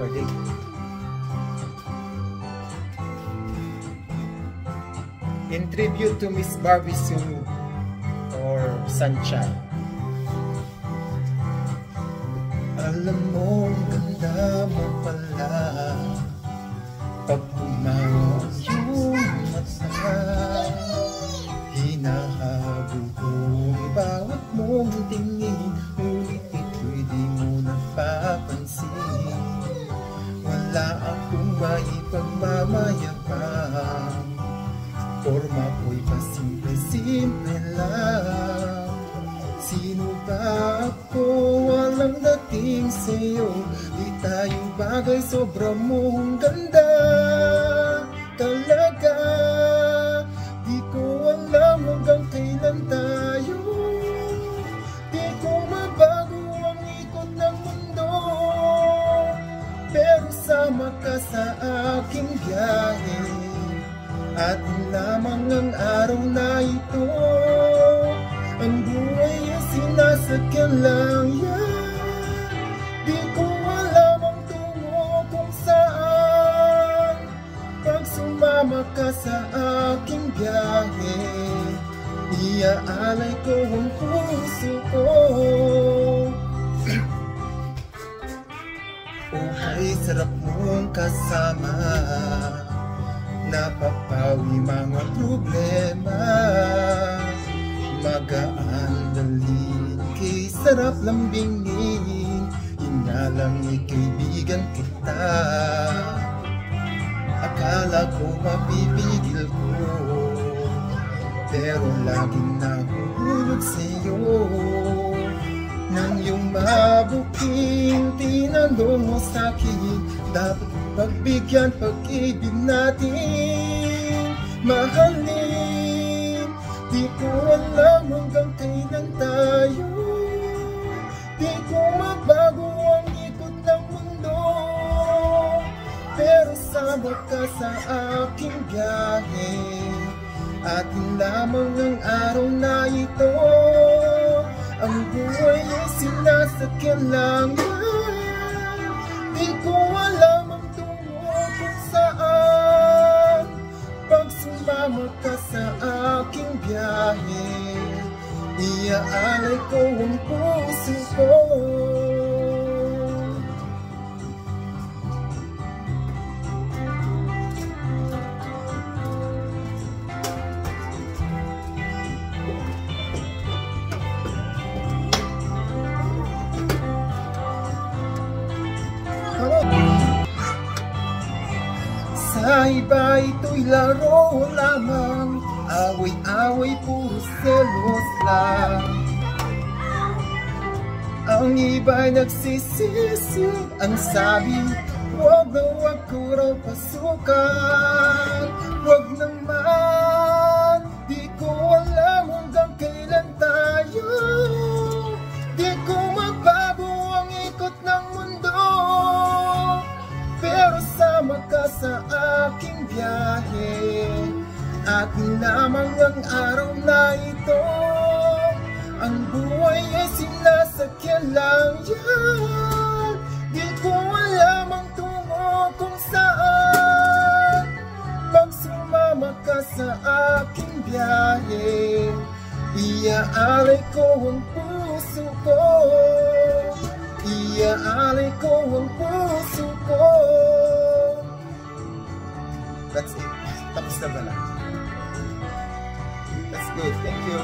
recording. In tribute to Miss Barbie Sue or Sunshine. Alam mo, ganda mo pala pag pumaw yung mata. Hinahabol ko bawat mong tingin, ngunit ito'y di mo napapansin. Wala akong maipagmamayabang, forma ko'y pasimple-simple lang. Sino ba ako? Walang dating sa'yo. Di tayo bagay, sobra mong ganda talaga. Di ko alam hanggang kailan tayo. Di ko mabago ang ikot ng mundo, pero sama ka sa aking biyahe. Atin lamang ang araw na ito. Ang buhay ay sinasakyan lang yan. Di ko alam ang tungo kung saan. Pag sumama ka sa aking biyahe, iaalay ko ang puso ko. Oh, ay sarap mong kasama, napapawi mga problema. Magaan dalhin, kay sarap lambingin. Inalang ikaibigan kita. Akala ko mapipigil ko, pero laging nahuhulog sa'yo. Nang iyong mabuking tinanong mo sa'kin, dapat pagbigyan pag-ibig natin, mahalin. Di ko alam hanggang kailan tayo. Di ko mabago ang ikot ng mundo, pero sama ka sa aking biyahe. Atin lamang ang araw na ito. Ang buhay ay sinasakyan lang yan. Di ko alam ang tungo kung saan. Pag sumama ka sa aking biyahe, iaalay ko ang puso ko. Sa iba ito'y laro lamang, away-away puro selos lang. Ang iba'y nagsisisi, ang sabi, wag na wag ko raw pasukan. Wag naman, di ko alam hanggang kailan tayo. Di ko mabago ang ikot ng mundo, pero sama ka sa aking biyahe. Atin lamang ang araw na ito. Ang buhay ay sinasakyan lang yan. Di ko alam ang tungo kung saan. Pag sumama ka sa aking biyahe, iaalay ko ang puso ko. Iaalay ko ang puso ko. That's it. Tapos na ba lang? That's good. Thank you.